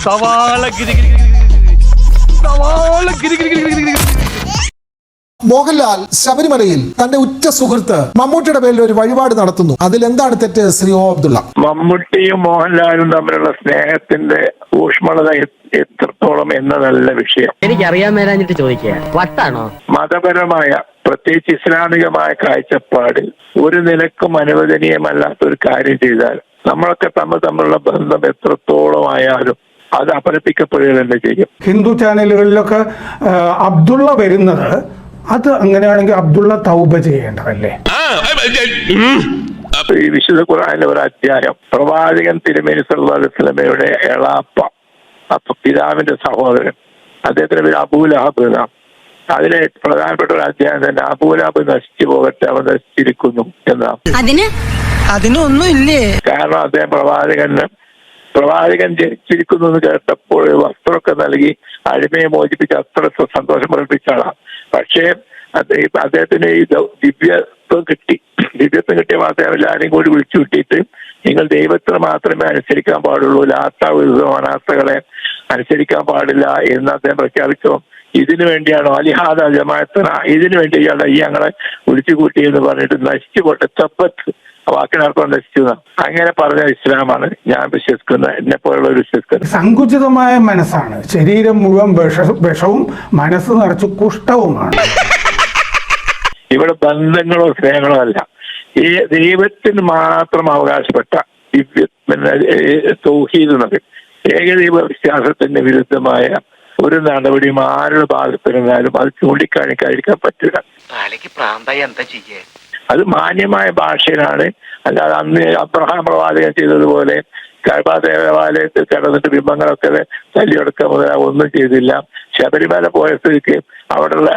സവാള മോഹൻലാൽ ശബരിമലയിൽ തന്റെ ഉറ്റ സുഹൃത്ത് മമ്മൂട്ടിയുടെ പേരിൽ ഒരു വഴിപാട് നടത്തുന്നു. അതിലെന്താണ് തെറ്റ് ശ്രീ ഒ അബ്ദുള്ള? മമ്മൂട്ടിയും മോഹൻലാലും തമ്മിലുള്ള സ്നേഹത്തിന്റെ ഊഷ്മളത എത്രത്തോളം എന്നതല്ല വിഷയം. എനിക്കറിയാൻ മേലാഞ്ഞിട്ട് ചോദിക്കുക, വട്ടാണോ? മതപരമായ പ്രത്യേകിച്ച് ഇസ്ലാമികമായ കാഴ്ചപ്പാടിൽ ഒരു നിലക്കും അനുവദനീയമല്ലാത്ത ഒരു കാര്യം ചെയ്താൽ നമ്മളൊക്കെ തമ്മിലുള്ള ബന്ധം എത്രത്തോളം ആയാലും അത് അപരപ്പിക്കപ്പെടുക തന്നെ ചെയ്യും. ഹിന്ദു ചാനലുകളിലൊക്കെ അബ്ദുള്ള വരുന്നത്, അത് അങ്ങനെയാണെങ്കിൽ അബ്ദുള്ള തൗബ ചെയ്യേണ്ടതല്ലേ? ഈ വിശുദ്ധ ഖുർആനിലെ ഒരു അധ്യായം പ്രവാചകൻ തിരുമേനി സല്ലല്ലാഹു അലൈഹി വസല്ലമയുടെ എളാപ്പ, അപ്പൊ പിതാവിന്റെ സഹോദരൻ, അദ്ദേഹത്തിന്റെ പേര് അബൂ ലഹബ് എന്നാണ്. അതിലെ പ്രധാനപ്പെട്ട ഒരു അധ്യായം തന്നെ അബൂ ലഹബ് നശിച്ചു പോകട്ടെ, അവൻ നശിച്ചിരിക്കുന്നു എന്നാണ്. അതിനൊന്നും ഇല്ലേ? കാരണം അദ്ദേഹം പ്രവാചകൻ ജനിച്ചിരിക്കുന്നു എന്ന് കേട്ടപ്പോൾ വസ്ത്രമൊക്കെ നൽകി അടിമയെ മോചിപ്പിച്ച് അത്ര സന്തോഷം പ്രകടിപ്പിച്ച ആളാണ്. പക്ഷേ അദ്ദേഹത്തിന് ഈ ദിവ്യത്വം കിട്ടിയ മാത്രമേ എല്ലാവരെയും കൂടി വിളിച്ചു കിട്ടിയിട്ട് നിങ്ങൾ ദൈവത്തിന് മാത്രമേ അനുസരിക്കാൻ പാടുള്ളൂ, മനാസ്തകളെ അനുസരിക്കാൻ പാടില്ല എന്ന് അദ്ദേഹം പ്രഖ്യാപിച്ചു. ഇതിനു വേണ്ടിയാണോ അലിഹാദ ജമാഅത്തന, ഇതിനു വേണ്ടിയാണ് ഈ ഞങ്ങളെ വിളിച്ചു കൂട്ടിയെന്ന് പറഞ്ഞിട്ട് നശിച്ചു പോട്ടെ, തപ്പത്ത് വാക്കിനർത്ഥം നശിച്ചു. അങ്ങനെ പറഞ്ഞ ഇസ്ലാമാണ് ഞാൻ വിശ്വസിക്കുന്നത്, എന്നെ പോലുള്ള വിശ്വസിക്കുന്നത്. സങ്കുചിതമായ മനസ്സാണ്, ശരീരം മുഴുവൻ വിഷവും മനസ്സ് നിറച്ച് കുഷ്ഠവുമാണ്. ഇവിടെ ബന്ധങ്ങളോ സ്നേഹങ്ങളോ അല്ല, ഈ ദൈവത്തിന് മാത്രം അവകാശപ്പെട്ട തൗഹീദ് എന്നത് ഏകദൈവ വിശ്വാസത്തിന് വിരുദ്ധമായ ഒരു നടപടിയും ആരുടെ ഭാഗത്തിരുന്നാലും അത് ചൂണ്ടിക്കാണിക്കാതിരിക്കാൻ പറ്റില്ല. അത് മാന്യമായ ഭാഷയിലാണ്, അല്ലാതെ അന്ന് അബ്രഹാം പ്രവാചകൻ ചെയ്തതുപോലെ കഅബ ദേവാലയത്തിൽ കിടന്നിട്ട് ബിംബങ്ങളൊക്കെ തല്ലിയെടുക്കുക മുതല ഒന്നും ചെയ്തില്ല. ശബരിമല പോയ സ്ഥിതിക്ക് അവിടെയുള്ള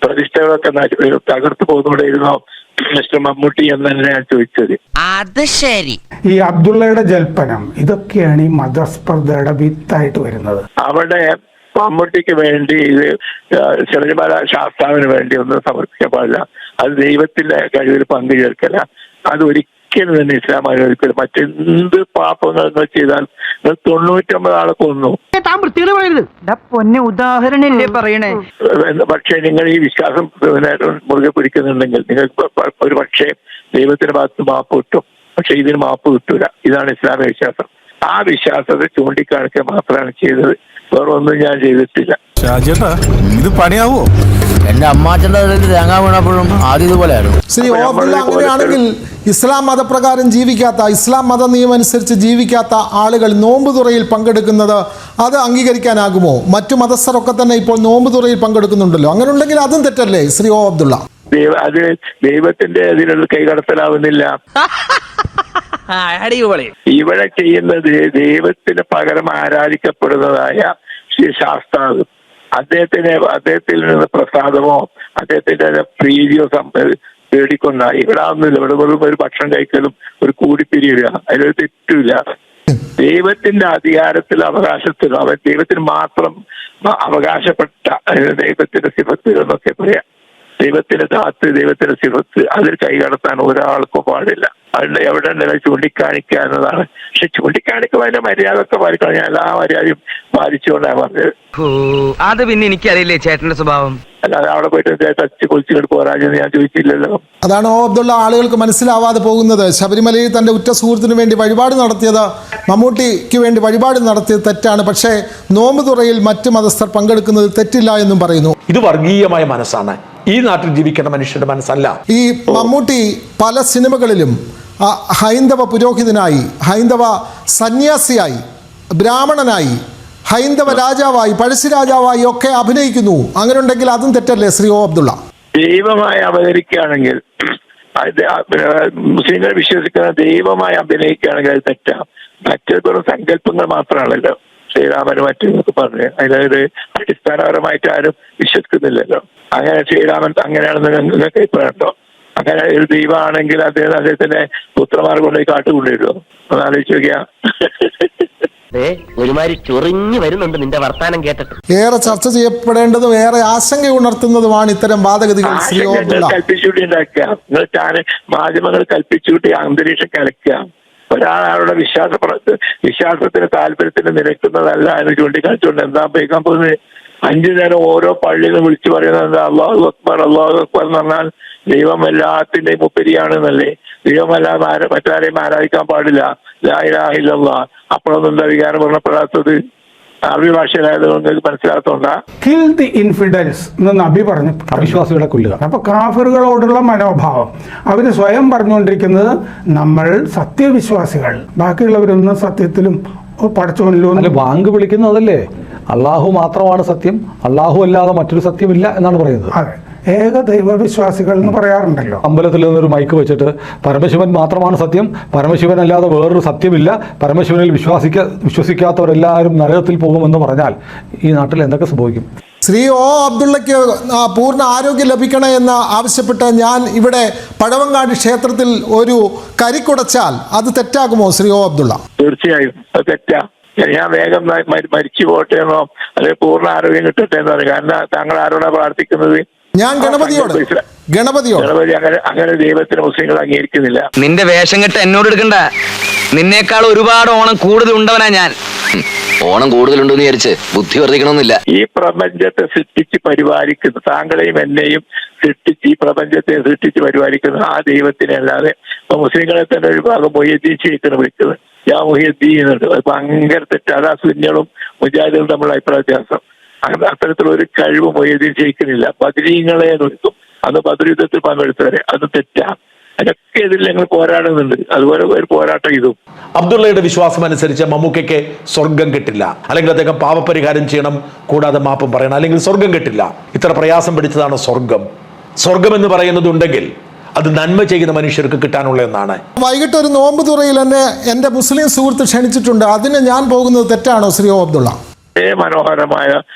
പ്രതിഷ്ഠകളൊക്കെ തകർത്തു പോകുന്നോടെയിരുന്നോ മിസ്റ്റർ മമ്മൂട്ടി എന്ന് ഞാൻ ചോദിച്ചത്. അത് ശരി. ഈ അബ്ദുള്ളയുടെ ജൽപ്പനം ഇതൊക്കെയാണ് ഈ മതസ്പർദ്ധയുടെ വിത്തായിട്ട് വരുന്നത്. അവിടെ മമ്മൂട്ടിക്ക് വേണ്ടി ഇത് ശബരിമല ശാസ്താവിന് വേണ്ടി ഒന്നും സമർപ്പിക്കാൻ പാടില്ല, അത് ദൈവത്തിന്റെ കഴിവിൽ പങ്കുചേർക്കല, അത് ഒരിക്കലും തന്നെ ഇസ്ലാം അനുവദിക്കില്ല. മറ്റെന്ത് പാപങ്ങൾ ചെയ്താൽ 99 ആളെ കൊന്നു. പൊന്നെ ഉദാഹരണല്ലേ പറയണേ. പക്ഷേ നിങ്ങൾ ഈ വിശ്വാസം മുറുകെ പിടിക്കുന്നുണ്ടെങ്കിൽ നിങ്ങൾക്ക് ഒരു പക്ഷേ ദൈവത്തിന്റെ ഭാഗത്ത് മാപ്പ് കിട്ടും, പക്ഷെ ഇതിന് മാപ്പ് കിട്ടൂല. ഇതാണ് ഇസ്ലാമിക വിശ്വാസം. ആ വിശ്വാസത്തെ ചൂണ്ടിക്കാണിക്കുക മാത്രമാണ് ചെയ്തത്, വേറെ ഒന്നും ഞാൻ ചെയ്തിട്ടില്ല. ഇത് പണിയാവോ? എന്റെ അമ്മാച്ചന്റെ തേങ്ങ വീണപ്പോഴും ആദ്യം ഇതുപോലെയായിരുന്നു. ശ്രീ ഒ അബ്ദുള്ള, അങ്ങനെയാണെങ്കിൽ ഇസ്ലാം മതപ്രകാരം ജീവിക്കാത്ത, ഇസ്ലാം മത നിയമം അനുസരിച്ച് ജീവിക്കാത്ത ആളുകൾ നോമ്പ് തുറയിൽ പങ്കെടുക്കുന്നത് അത് അംഗീകരിക്കാനാകുമോ? മറ്റു മതസ്ഥരൊക്കെ തന്നെ ഇപ്പോൾ നോമ്പ് തുറയിൽ പങ്കെടുക്കുന്നുണ്ടല്ലോ, അങ്ങനെ ഉണ്ടെങ്കിൽ അതും തെറ്റല്ലേ ശ്രീ ഒ അബ്ദുള്ള? അത് ദൈവത്തിന്റെ അതിനുള്ള കൈകടത്തലാവുന്നില്ല. ഇവിടെ ചെയ്യുന്നത് ദൈവത്തിന് പകരം ആരാധിക്കപ്പെടുന്നതായ ശ്രീ ശാസ്താവ്, അദ്ദേഹത്തിൽ നിന്ന് പ്രസാദമോ അദ്ദേഹത്തിന്റെ പ്രീതിയോ പേടിക്കൊണ്ട ഇവിടെ ഒന്നുമില്ല. ഇവിടെ വെറും ഒരു ഭക്ഷണം കഴിക്കലും ഒരു കൂടിപ്പിരിയുക, അതിലൊരു തെറ്റുമില്ല. ദൈവത്തിന്റെ അധികാരത്തിലും അവകാശത്തിലും അവൻ ദൈവത്തിന് മാത്രം അവകാശപ്പെട്ട ദൈവത്തിന്റെ സിഫത്ത് എന്നൊക്കെ പറയാം. ദൈവത്തിന്റെ ദാത്ത്, ദൈവത്തിന്റെ സിഫത്ത്, അതിൽ കൈകടത്താൻ ഒരാൾക്കും പാടില്ല. അതിന്റെ എവിടെ ഉണ്ടെങ്കിലും ചൂണ്ടിക്കാണിക്കുക എന്നതാണ്. പക്ഷെ ചൂണ്ടിക്കാണിക്കുമ്പോൾ അതിന്റെ മര്യാദ ഒക്കെ പാലിക്കണം. ഞാൻ എല്ലാ മര്യാദയും പാലിച്ചുകൊണ്ടാണ് പറഞ്ഞത്. അത് പിന്നെ എനിക്കറിയില്ലേ ചേട്ടന്റെ സ്വഭാവം. അല്ലാതെ അവിടെ പോയിട്ട് ടച്ച് കൊളിച്ചുകൊണ്ട് പോരാജെന്ന് ഞാൻ ചോദിച്ചില്ലല്ലോ. അതാണ് ഒ അബ്ദുള്ള ആളുകൾക്ക് മനസ്സിലാവാതെ പോകുന്നത്. ശബരിമലയിൽ തന്റെ ഉറ്റ സുഹൃത്തിന് വേണ്ടി വഴിപാട് നടത്തിയത്, മമ്മൂട്ടിക്ക് വേണ്ടി വഴിപാട് നടത്തിയത് തെറ്റാണ്, പക്ഷേ നോമ്പ് തുറയിൽ മറ്റു മതസ്ഥർ പങ്കെടുക്കുന്നത് തെറ്റില്ല എന്നും പറയുന്നു. ഇത് വർഗീയമായ മനസ്സാണ്, ഈ നാട്ടിൽ ജീവിക്കേണ്ട മനുഷ്യരുടെ മനസ്സല്ല. ഈ മമ്മൂട്ടി പല സിനിമകളിലും ഹൈന്ദവ പുരോഹിതനായി, ഹൈന്ദവ സന്യാസിയായി, ബ്രാഹ്മണനായി, ഹൈന്ദവ രാജാവായി, പഴശ്ശിരാജാവായി ഒക്കെ അഭിനയിക്കുന്നു. അങ്ങനെ ഉണ്ടെങ്കിൽ അതും തെറ്റല്ലേ ശ്രീ ഒ അബ്ദുള്ള? ദൈവമായി അവതരിക്കുകയാണെങ്കിൽ, മുസ്ലിങ്ങൾ വിശ്വസിക്കുന്ന ദൈവമായി അഭിനയിക്കുകയാണെങ്കിൽ അത് തെറ്റാം. മറ്റൊരു സങ്കല്പങ്ങൾ മാത്രമാണല്ലോ ശ്രീരാമന് മറ്റൊക്കെ പറഞ്ഞ്, അതിലൊരു അടിസ്ഥാനപരമായിട്ട് ആരും വിശ്വസിക്കുന്നില്ലല്ലോ. അങ്ങനെ ശ്രീരാമൻ അങ്ങനെയാണെന്ന് നിങ്ങൾക്ക് ഇപ്പോഴുണ്ടോ? അങ്ങനെ ഒരു ദൈവമാണെങ്കിൽ അദ്ദേഹത്തിന്റെ പുത്രന്മാർ കൊണ്ടുപോയി കാട്ടുകൊണ്ടിരുമോ? ഒന്ന് ആലോചിച്ച് നോക്കിയാ. ഒരുമാതിരി ചൊറിഞ്ഞു വരുന്നുണ്ട് നിന്റെ വർത്താനം കേട്ടിട്ട്. ഏറെ ചർച്ച ചെയ്യപ്പെടേണ്ടതും ഏറെ ആശങ്ക ഉണർത്തുന്നതുമാണ് ഇത്തരം വാദഗതികൾ. കൽപ്പിച്ചുകൂട്ടി ഉണ്ടാക്കുക, നിങ്ങൾ മാധ്യമങ്ങൾ കൽപ്പിച്ചുകൂട്ടി അന്തരീക്ഷം കലക്കുക, ഒരാളുടെ വിശ്വാസത്തിന് താല്പര്യത്തിന് നിരക്കുന്നതല്ല എന്ന് ചൂണ്ടിക്കാണിച്ചുകൊണ്ട് എന്താ ഉപയോഗിക്കാൻ പോകുന്നത്? 5 നേരം ഓരോ പള്ളിയിൽ നിന്ന് വിളിച്ചു പറയുന്നത് എന്താ? അല്ലാഹു അക്ബർ എന്ന് പറഞ്ഞാൽ ദൈവം എല്ലാത്തിന്റെയും ഉപരിയാണെന്നല്ലേ? ദൈവമല്ലാതെ മറ്റാരെയും ആരാധിക്കാൻ പാടില്ല, ലാ ഇലാഹ ഇല്ലല്ലാഹ്. അപ്പോഴൊന്നും എന്താ വികാരം പറഞ്ഞപ്പെടാത്തത്? അറബി ഭാഷയിലായതുകൊണ്ട് മനസ്സിലാത്തോണ്ടാ? കിൽ ദി ഇൻഫിഡൽസ് എന്ന് നബി പറഞ്ഞു, അവിശ്വാസികളെ കൊല്ലുക. അപ്പൊ കാഫിറുകളോടുള്ള മനോഭാവം അവര് സ്വയം പറഞ്ഞുകൊണ്ടിരിക്കുന്നത് നമ്മൾ സത്യവിശ്വാസികൾ, ബാക്കിയുള്ളവരൊന്നും സത്യത്തിലും പഠിച്ചോനിലും. അല്ലെ, ബാങ്ക് വിളിക്കുന്നതല്ലേ അള്ളാഹു മാത്രമാണ് സത്യം, അള്ളാഹു അല്ലാതെ മറ്റൊരു സത്യമില്ല എന്നാണ് പറയുന്നത്. അതെ, ഏകദൈവ വിശ്വാസികൾ എന്ന് പറയാറുണ്ടല്ലോ. അമ്പലത്തിൽ നിന്നൊരു മൈക്ക് വെച്ചിട്ട് പരമശിവൻ മാത്രമാണ് സത്യം, പരമശിവൻ അല്ലാതെ വേറൊരു സത്യമില്ല, പരമശിവനിൽ വിശ്വസിക്കാത്തവരെല്ലാവരും നരകത്തിൽ പോകുമെന്ന് പറഞ്ഞാൽ ഈ നാട്ടിൽ എന്തൊക്കെ സംഭവിക്കും? ശ്രീ ഒ അബ്ദുള്ളയ്ക്ക് പൂർണ്ണ ആരോഗ്യം ലഭിക്കണേ എന്ന് ആവശ്യപ്പെട്ട് ഞാൻ ഇവിടെ പഴവങ്ങാടി ക്ഷേത്രത്തിൽ ഒരു കരിക്കുടച്ചാൽ അത് തെറ്റാകുമോ ശ്രീ ഒ അബ്ദുള്ള? തീർച്ചയായും അത് തെറ്റാ. ഞാൻ വേഗം മരിച്ചു പോട്ടെ എന്നോ അല്ലെങ്കിൽ പൂർണ്ണ ആരോഗ്യം കിട്ടട്ടെ എന്ന് പറയും. കാരണം താങ്കൾ ആരോടാ പ്രാർത്ഥിക്കുന്നത്? ഞാൻ ഗണപതിയോട്. ഗണപതി അങ്ങനെ ദൈവത്തിന് മുസ്ലിങ്ങൾ അംഗീകരിക്കുന്നില്ല. നിന്റെ വേഷം കെട്ട് എന്നോട് എടുക്കണ്ട. നിന്നേക്കാൾ ഒരുപാട് ഓണം കൂടുതൽ ഉണ്ടവനാ ഞാൻ. ഓണം കൂടുതലുണ്ടെന്ന് വിചാരിച്ച് ബുദ്ധി വർദ്ധിക്കണമെന്നില്ല. ഈ പ്രപഞ്ചത്തെ സൃഷ്ടിച്ച് പരിപാലിക്കുന്ന, താങ്കളെയും എന്നെയും സൃഷ്ടിച്ച് ഈ പ്രപഞ്ചത്തെ സൃഷ്ടിച്ച് പരിപാലിക്കുന്ന ആ ദൈവത്തിനെ അല്ലാതെ ഇപ്പൊ മുസ്ലിങ്ങളെ തന്നെ ഒരു ഭാഗം മൊയ്യദ്ദീൻ ഷെയ്ഖിനെ വിളിക്കുന്നത് യാ മൊയ്യദ്ദീൻ എന്നുണ്ട്. അത് ഭയങ്കര തെറ്റാണ്. സുന്നികളും മുജാഹിദുകളും തമ്മിലുള്ള അഭിപ്രായ വ്യത്യാസം. അത്തരത്തിലൊരു കഴിവ് മൊയ്യദ്ദീൻ ഷെയ്ഖിനില്ല. ബദരീങ്ങളെ വിളിക്കും. അത് ബദർ യുദ്ധത്തിൽ പങ്കെടുത്തവരെ, അത് തെറ്റാണ്. അതൊക്കെ ഇതിൽ ഞങ്ങൾ പോരാടുന്നുണ്ട്. അതുപോലെ ഒരു പോരാട്ടം ഇതും. അബ്ദുള്ളയുടെ വിശ്വാസം അനുസരിച്ച് മമ്മൂക്കയ്ക്ക് സ്വർഗം കിട്ടില്ല, അല്ലെങ്കിൽ അദ്ദേഹം പാപപരിഹാരം ചെയ്യണം, കൂടാതെ മാപ്പും പറയണം, അല്ലെങ്കിൽ സ്വർഗം കിട്ടില്ല. ഇത്ര പ്രയാസം പിടിച്ചതാണ് സ്വർഗം. സ്വർഗം എന്ന് പറയുന്നതുണ്ടെങ്കിൽ അത് നന്മ ചെയ്യുന്ന മനുഷ്യർക്ക് കിട്ടാനുള്ള ഒന്നാണ്. വൈകിട്ട് ഒരു നോമ്പ് തുറയിൽ എന്നെ എൻ്റെ മുസ്ലിം സുഹൃത്ത് ക്ഷണിച്ചിട്ടുണ്ട്. അതിന് ഞാൻ പോകുന്നത് തെറ്റാണോ ശ്രീ ഒ അബ്ദുള്ള? മനോഹരമായ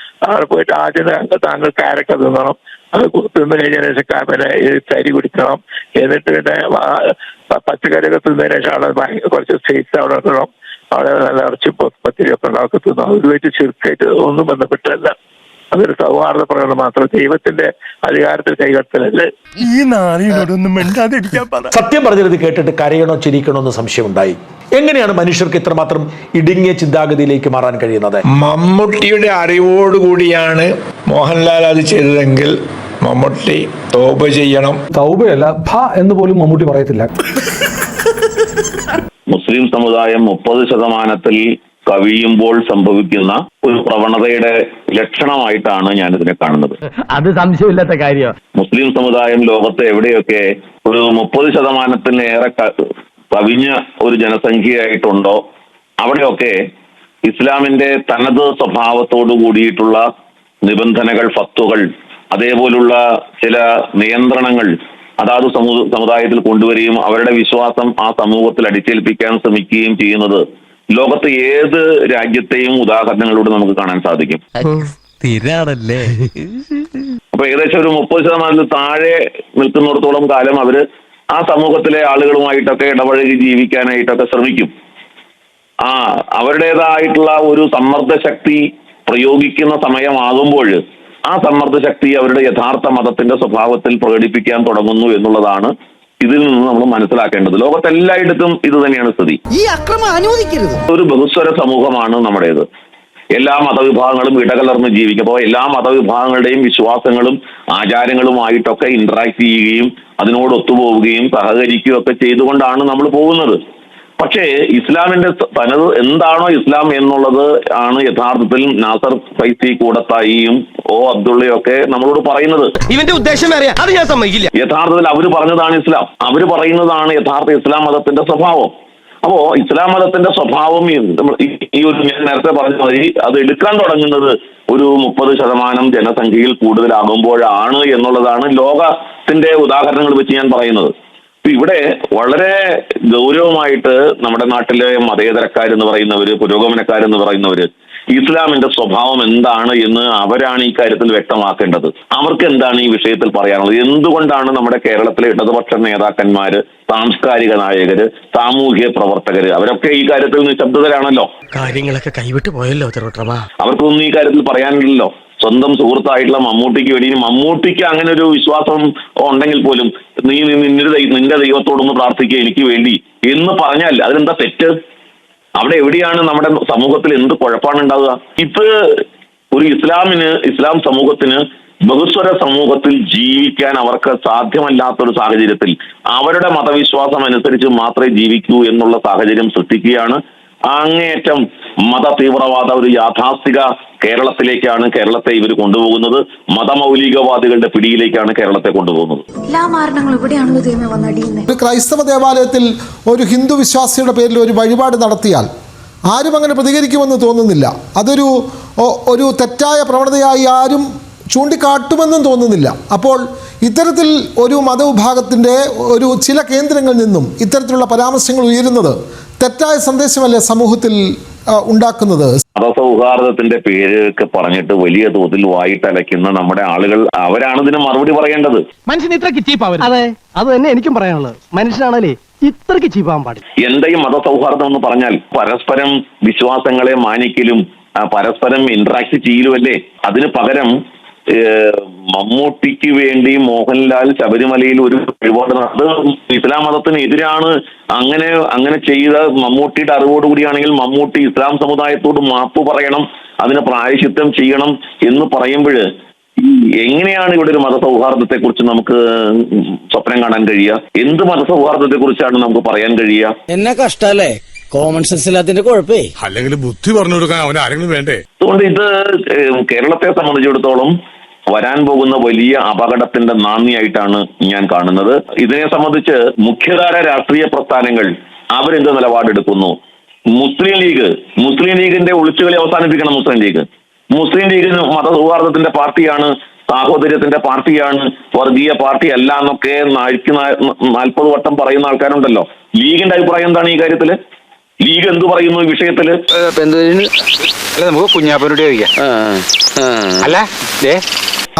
അവിടെ പോയിട്ട് ആദ്യം താങ്കൾ കാരക്ക തിന്നണം. അത് തിന്നു കഴിഞ്ഞതിന് ശേഷം പിന്നെ തരി കുടിക്കണം. എന്നിട്ട് പിന്നെ പച്ചക്കറിയൊക്കെ തിന്നതിന് ശേഷം അവിടെ കുറച്ച് സ്പേസ് അവിടെ ഇടണം. അവിടെ നല്ല ഇറച്ചി പത്തിരിയൊക്കെ ഉണ്ടാക്കി തിന്നു. അതുമായിട്ട് ചുരുക്കായിട്ട് ഒന്നും ബന്ധപ്പെട്ടല്ല. അതൊരു സൗഹാർദ്ദ പ്രകടനം മാത്രം. ദൈവത്തിന്റെ അധികാരത്തിൽ കൈകടത്തലല്ലേ. ഈ നാളിനോടൊന്നും മിണ്ടാതിരിക്കാൻ പറ. സത്യം പറഞ്ഞത് കേട്ടിട്ട് കരയണോ ചിരിക്കണോ എന്ന് സംശയമുണ്ടായി. എങ്ങനെയാണ് മനുഷ്യർക്ക് ഇത്രമാത്രം ഇടുങ്ങിയ ചിന്താഗതിയിലേക്ക് മാറാൻ കഴിയുന്നത്? മമ്മൂട്ടിയുടെ അറിവോടുകൂടിയാണ് മോഹൻലാൽ അത് ചെയ്തതെങ്കിൽ മമ്മൂട്ടി തൗബ ചെയ്യണം. തൗബയല്ല, ഭ എന്ന് പോലും മമ്മൂട്ടി പറയത്തില്ല. മുസ്ലിം സമുദായം 30% കവിയുമ്പോൾ സംഭവിക്കുന്ന ഒരു പ്രവണതയുടെ ലക്ഷണമായിട്ടാണ് ഞാനിതിനെ കാണുന്നത്. അത് സംശയമില്ലാത്ത കാര്യമാണ്. മുസ്ലിം സമുദായം ലോകത്ത് എവിടെയൊക്കെ ഒരു 30%-ലേറെ കവിഞ്ഞ ഒരു ജനസംഖ്യയായിട്ടുണ്ടോ അവിടെയൊക്കെ ഇസ്ലാമിന്റെ തനത് സ്വഭാവത്തോടു കൂടിയിട്ടുള്ള നിബന്ധനകൾ, ഫത്വകൾ, അതേപോലുള്ള ചില നിയന്ത്രണങ്ങൾ അതാത് സമുദായത്തിൽ കൊണ്ടുവരികയും അവരുടെ വിശ്വാസം ആ സമൂഹത്തിൽ അടിച്ചേൽപ്പിക്കാൻ ശ്രമിക്കുകയും ചെയ്യുന്നത് ലോകത്തെ ഏത് രാജ്യത്തെയും ഉദാഹരണങ്ങളിലൂടെ നമുക്ക് കാണാൻ സാധിക്കും. അപ്പൊ ഏകദേശം ഒരു 30% താഴെ നിൽക്കുന്നിടത്തോളം കാലം അവര് ആ സമൂഹത്തിലെ ആളുകളുമായിട്ടൊക്കെ ഇടപഴകി ജീവിക്കാനായിട്ടൊക്കെ ശ്രമിക്കും. അവരുടേതായിട്ടുള്ള ഒരു സമ്മർദ്ദ ശക്തി പ്രയോഗിക്കുന്ന സമയമാകുമ്പോൾ ആ സമ്മർദ്ദ ശക്തി അവരുടെ യഥാർത്ഥ മതത്തിന്റെ സ്വഭാവത്തിൽ പ്രകടിപ്പിക്കാൻ തുടങ്ങുന്നു എന്നുള്ളതാണ് ഇതിൽ നിന്ന് നമ്മൾ മനസ്സിലാക്കേണ്ടത്. ലോകത്തെല്ലായിടത്തും ഇത് തന്നെയാണ് സ്ഥിതി. ഈ അക്രമം അനുവദിക്കരുത്. ഒരു ബഹുസ്വര സമൂഹമാണ് നമ്മുടേത്. എല്ലാ മതവിഭാഗങ്ങളും ഇടകലർന്ന് ജീവിക്കും. അപ്പോൾ എല്ലാ മതവിഭാഗങ്ങളുടെയും വിശ്വാസങ്ങളും ആചാരങ്ങളുമായിട്ടൊക്കെ ഇന്ററാക്ട് ചെയ്യുകയും അതിനോട് ഒത്തുപോവുകയും സഹകരിക്കുകയും ഒക്കെ ചെയ്തുകൊണ്ടാണ് നമ്മൾ പോകുന്നത്. പക്ഷേ ഇസ്ലാമിന്റെ തനത് എന്താണോ ഇസ്ലാം എന്നുള്ളത് ആണ് യഥാർത്ഥത്തിൽ നാസർ ഫൈസി കൂടത്തായിയും ഒ അബ്ദുള്ളയും ഒക്കെ നമ്മളോട് പറയുന്നത്. ഇവന്റെ ഉദ്ദേശം വേറെയാ, അത് ഞാൻ സമ്മതിക്കില്ല. യഥാർത്ഥത്തിൽ അവര് പറഞ്ഞതാണ് ഇസ്ലാം, അവര് പറയുന്നതാണ് യഥാർത്ഥ ഇസ്ലാം മതത്തിന്റെ സ്വഭാവം. അപ്പോ ഇസ്ലാം മതത്തിന്റെ സ്വഭാവം ഈ ഒരു ഞാൻ നേരത്തെ പറഞ്ഞ മതി അത് എടുക്കാൻ തുടങ്ങുന്നത് ഒരു 30% ജനസംഖ്യയിൽ കൂടുതലാകുമ്പോഴാണ് എന്നുള്ളതാണ് ലോകത്തിന്റെ ഉദാഹരണങ്ങൾ വെച്ച് ഞാൻ പറയുന്നത്. ഇവിടെ വളരെ ഗൗരവമായിട്ട് നമ്മുടെ നാട്ടിലെ മതേതരക്കാരെന്ന് പറയുന്നവര്, പുരോഗമനക്കാരെന്ന് പറയുന്നവര് ഇസ്ലാമിന്റെ സ്വഭാവം എന്താണ് എന്ന് അവരാണ് ഈ കാര്യത്തിൽ വ്യക്തമാക്കേണ്ടത്. അവർക്ക് എന്താണ് ഈ വിഷയത്തിൽ പറയാനുള്ളത്? എന്തുകൊണ്ടാണ് നമ്മുടെ കേരളത്തിലെ ഇടതുപക്ഷ നേതാക്കന്മാര്, സാംസ്കാരിക നായകര്, സാമൂഹ്യ പ്രവർത്തകര് അവരൊക്കെ ഈ കാര്യത്തിൽ നിശബ്ദരാണല്ലോ? കാര്യങ്ങളൊക്കെ കൈവിട്ട് പോയല്ലോ. അവർക്കൊന്നും ഈ കാര്യത്തിൽ പറയാനില്ലല്ലോ. സ്വന്തം സുഹൃത്തായിട്ടുള്ള മമ്മൂട്ടിക്ക് വേണ്ടി, മമ്മൂട്ടിക്ക് അങ്ങനെ ഒരു വിശ്വാസം ഉണ്ടെങ്കിൽ പോലും നിന്റെ ദൈവത്തോടൊന്ന് പ്രാർത്ഥിക്കുക എനിക്ക് വേണ്ടി എന്ന് പറഞ്ഞാൽ അതിലെന്താ തെറ്റ്? അവിടെ എവിടെയാണ് നമ്മുടെ സമൂഹത്തിൽ എന്ത് കുഴപ്പമാണ് ഉണ്ടാവുക? ഇപ്പൊ ഒരു ഇസ്ലാം സമൂഹത്തിന് ബഹുസ്വര സമൂഹത്തിൽ ജീവിക്കാൻ അവർക്ക് സാധ്യമല്ലാത്തൊരു സാഹചര്യത്തിൽ അവരുടെ മതവിശ്വാസം അനുസരിച്ച് മാത്രമേ ജീവിക്കൂ എന്നുള്ള സാഹചര്യം സൃഷ്ടിക്കുകയാണ്. അങ്ങേയറ്റം മത തീവ്രവാദ ഒരു യാഥാസ്ഥിക കേരളത്തെ ഇവർ കൊണ്ടുപോകുന്നത്. മതമൗലികവാദികളുടെ പിടിയിലേക്കാണ് കേരളത്തെ കൊണ്ടുപോകുന്നത്. ഒരു ക്രൈസ്തവ ദേവാലയത്തിൽ ഒരു ഹിന്ദു വിശ്വാസിയുടെ പേരിൽ ഒരു വഴിപാട് നടത്തിയാൽ ആരും അങ്ങനെ പ്രതികരിക്കുമെന്ന് തോന്നുന്നില്ല. ഒരു തെറ്റായ പ്രവണതയായി ആരും ചൂണ്ടിക്കാട്ടുമെന്നും തോന്നുന്നില്ല. അപ്പോൾ ഇത്തരത്തിൽ ഒരു മതവിഭാഗത്തിൻ്റെ ചില കേന്ദ്രങ്ങളിൽ നിന്നും ഇത്തരത്തിലുള്ള പരാമർശങ്ങൾ ഉയരുന്നത് തെറ്റായ സന്ദേശമല്ലേ സമൂഹത്തിൽ ഉണ്ടാക്കുന്നത്? മതസൗഹാർദ്ദത്തിന്റെ പേരൊക്കെ പറഞ്ഞിട്ട് വലിയ തോതിൽ വായിട്ടലയ്ക്കുന്ന നമ്മുടെ ആളുകൾ, അവരാണ് ഇതിന് മറുപടി പറയേണ്ടത്. മനുഷ്യൻ ഇത്രക്ക് ചീപ്പാവും. അതെ, അത് തന്നെ എനിക്കും പറയാനുള്ളത്. മനുഷ്യനാണല്ലേ ഇത്രക്ക് ചീപ്പാവാൻ പാടില്ല. എന്താ ഈ മതസൗഹാർദ്ദം എന്ന് പറഞ്ഞാൽ? പരസ്പരം വിശ്വാസങ്ങളെ മാനിക്കലും പരസ്പരം ഇന്ററാക്ട് ചെയ്യലുമല്ലേ? അതിന് പകരം മമ്മൂട്ടിക്ക് വേണ്ടി മോഹൻലാൽ ശബരിമലയിൽ ഒരു വഴിപാട് അത് ഇസ്ലാം മതത്തിന് എതിരാണ്. അങ്ങനെ ചെയ്ത മമ്മൂട്ടിയുടെ അറിവോടുകൂടിയാണെങ്കിൽ മമ്മൂട്ടി ഇസ്ലാം സമുദായത്തോട് മാപ്പ് പറയണം, അതിന് പ്രായശ്ചിത്തം ചെയ്യണം എന്ന് പറയുമ്പോൾ എങ്ങനെയാണ് ഇവിടെ ഒരു മതസൗഹാർദ്ദത്തെ കുറിച്ച് നമുക്ക് സ്വപ്നം കാണാൻ കഴിയുക? എന്ത് മതസൗഹാർദ്ദത്തെ കുറിച്ചാണ് നമുക്ക് പറയാൻ കഴിയുക? എന്നെ കഷ്ടല്ലേ? Common sense ഇല്ലാത്തതിന്റെ കുഴപ്പേ. അല്ലെങ്കിൽ ബുദ്ധി പറഞ്ഞു കൊടുക്കാൻ അവൻ ആരെങ്കിലും വേണ്ടേ? അതുകൊണ്ട് ഇത് കേരളത്തെ സംബന്ധിച്ചിടത്തോളം വരാൻ പോകുന്ന വലിയ അപകടത്തിന്റെ നാന്ദിയായിട്ടാണ് ഞാൻ കാണുന്നത്. ഇതിനെ സംബന്ധിച്ച് മുഖ്യധാര രാഷ്ട്രീയ പ്രസ്ഥാനങ്ങൾ അവരെന്ത് നിലപാടെടുക്കുന്നു? മുസ്ലിം ലീഗിന്റെ ഒളിച്ചുകളി അവസാനിപ്പിക്കണം. മുസ്ലിം ലീഗ് മതസൗഹാർദ്ദത്തിന്റെ പാർട്ടിയാണ്, സാഹോദര്യത്തിന്റെ പാർട്ടിയാണ്, വർഗീയ പാർട്ടി അല്ല എന്നൊക്കെ 40 വട്ടം പറയുന്ന ആൾക്കാരുണ്ടല്ലോ. ലീഗിന്റെ അഭിപ്രായം എന്താണ് ഈ കാര്യത്തില്? ലീഗ് എന്ത് പറയുന്നു ഈ വിഷയത്തില്? നമുക്ക് കുഞ്ഞാപ്പനോട് ചോദിക്കാം. അല്ല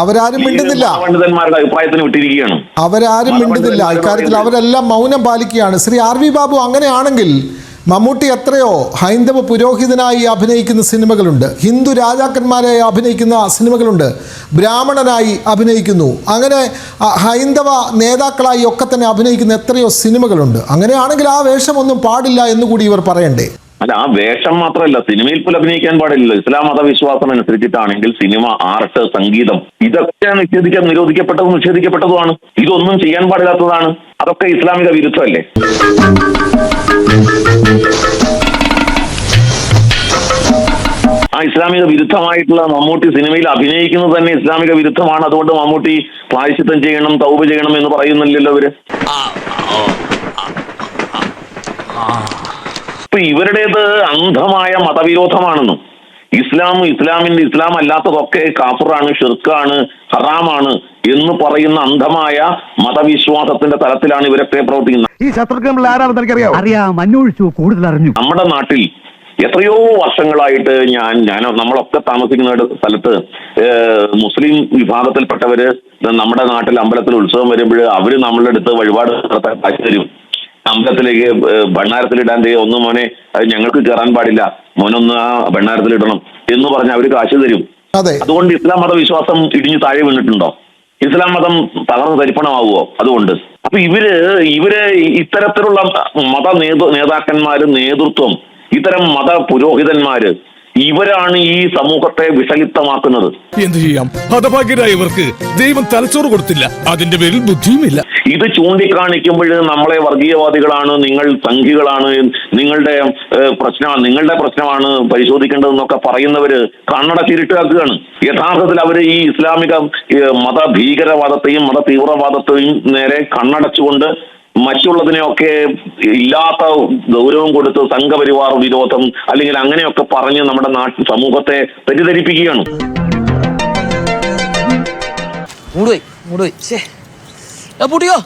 അവരാരും മിണ്ടുന്നില്ല. പണ്ഡിതന്മാരുടെ അഭിപ്രായത്തിന് വിട്ടിരിക്കുകയാണ്. അവരാരും മിണ്ടുന്നില്ല ഇക്കാര്യത്തിൽ. അവരെല്ലാം മൗനം പാലിക്കുകയാണ്. ശ്രീ ആർ വി ബാബു, അങ്ങനെയാണെങ്കിൽ മമ്മൂട്ടി എത്രയോ ഹൈന്ദവ പുരോഹിതനായി അഭിനയിക്കുന്ന സിനിമകളുണ്ട്, ഹിന്ദു രാജാക്കന്മാരായി അഭിനയിക്കുന്ന സിനിമകളുണ്ട്, ബ്രാഹ്മണനായി അഭിനയിക്കുന്നു, അങ്ങനെ ഹൈന്ദവ നേതാക്കളായി ഒക്കെ തന്നെ അഭിനയിക്കുന്ന എത്രയോ സിനിമകളുണ്ട്. അങ്ങനെയാണെങ്കിൽ ആ വേഷമൊന്നും പാടില്ല എന്നുകൂടി ഇവർ പറയണ്ടേ? അല്ല, ആ വേഷം മാത്രമല്ല, സിനിമയിൽ പോലും അഭിനയിക്കാൻ പാടില്ലല്ലോ. ഇസ്ലാം മതവിശ്വാസം അനുസരിച്ചിട്ടാണെങ്കിൽ സിനിമ, ആർട്ട്, സംഗീതം ഇതൊക്കെ നിഷേധിക്കപ്പെട്ടതുമാണ്. ഇതൊന്നും ചെയ്യാൻ പാടില്ലാത്തതാണ്. അതൊക്കെ ഇസ്ലാമിക വിരുദ്ധമല്ലേ? ആ ഇസ്ലാമിക വിരുദ്ധമായിട്ടുള്ള മമ്മൂട്ടി സിനിമയിൽ അഭിനയിക്കുന്നത് തന്നെ ഇസ്ലാമിക വിരുദ്ധമാണ്. അതുകൊണ്ട് മമ്മൂട്ടി പ്രായശ്ചിത്തം ചെയ്യണം, തൗബ ചെയ്യണം എന്ന് പറയുന്നില്ലല്ലോ ഇവര്. ഇപ്പൊ ഇവരുടേത് അന്ധമായ മതവിരോധമാണെന്നും ഇസ്ലാം അല്ലാത്തതൊക്കെ കാഫിറാണ്, ഷിർക്കാണ്, ഹറാമാണ് എന്ന് പറയുന്ന അന്ധമായ മതവിശ്വാസത്തിന്റെ തലത്തിലാണ് ഇവരൊക്കെ പ്രവർത്തിക്കുന്നത്. ഈ ശത്രുക്കൾ ആരാണെന്ന് എനിക്കറിയാം. അറിയാം, മഞ്ഞൊഴിച്ചു കൂടുതൽ അറിഞ്ഞു. നമ്മുടെ നാട്ടിൽ എത്രയോ വർഷങ്ങളായിട്ട് നമ്മളൊക്കെ താമസിക്കുന്ന സ്ഥലത്ത് മുസ്ലിം വിഭാഗത്തിൽപ്പെട്ടവര് നമ്മുടെ നാട്ടിൽ അമ്പലത്തിൽ ഉത്സവം വരുമ്പോൾ അവര് നമ്മളുടെ അടുത്ത് വഴിപാട് നടത്താൻ കാശ് തരും. അമ്പലത്തിലേക്ക് ഭണ്ണാരത്തിലിടാൻ ഒന്നും മോനെ ഞങ്ങൾക്ക് കയറാൻ പാടില്ല, മോനൊന്ന് ആ ഭണ്ണാരത്തിലിടണം എന്ന് പറഞ്ഞ് അവര് കാശ് തരും. അതുകൊണ്ട് ഇസ്ലാം മതവിശ്വാസം ഇടിഞ്ഞു താഴെ വീണിട്ടുണ്ടോ? ഇസ്ലാം മതം തകർന്ന് തരിപ്പണമാവുമോ? അതുകൊണ്ട് അപ്പൊ ഇവര് ഇത്തരത്തിലുള്ള നേതാക്കന്മാര്, നേതൃത്വം, ഇത്തരം മത പുരോഹിതന്മാര് ഇവരാണ് ഈ സമൂഹത്തെ വിഷലിപ്തമാക്കുന്നത്. എന്ത് ചെയ്യാം, ഹതഭാഗ്യരായവർക്ക് ദൈവം തലച്ചോറ് കൊടുത്തില്ല, അതിന്റെ പേരിൽ ബുദ്ധിയുമില്ല. ഇത് ചൂണ്ടിക്കാണിക്കുമ്പോൾ നമ്മളെ വർഗീയവാദികളാണ്, നിങ്ങൾ സംഘികളാണ്, നിങ്ങളുടെ പ്രശ്നമാണ് പരിശോധിക്കേണ്ടതെന്നൊക്കെ പറയുന്നവര് കണ്ണടച്ചിരുട്ടാക്കുകയാണ്. യഥാർത്ഥത്തിൽ അവര് ഈ ഇസ്ലാമിക മത ഭീകരവാദത്തെയും മത തീവ്രവാദത്തെയും നേരെ കണ്ണടച്ചുകൊണ്ട് മറ്റുള്ളതിനെയൊക്കെ ഇല്ലാത്ത ഗൗരവം കൊടുത്ത് സംഘപരിവാർ വിരോധം അല്ലെങ്കിൽ അങ്ങനെയൊക്കെ പറഞ്ഞ് നമ്മുടെ സമൂഹത്തെ തെറ്റിദ്ധരിപ്പിക്കുകയാണ്. പൂട്ടിയോ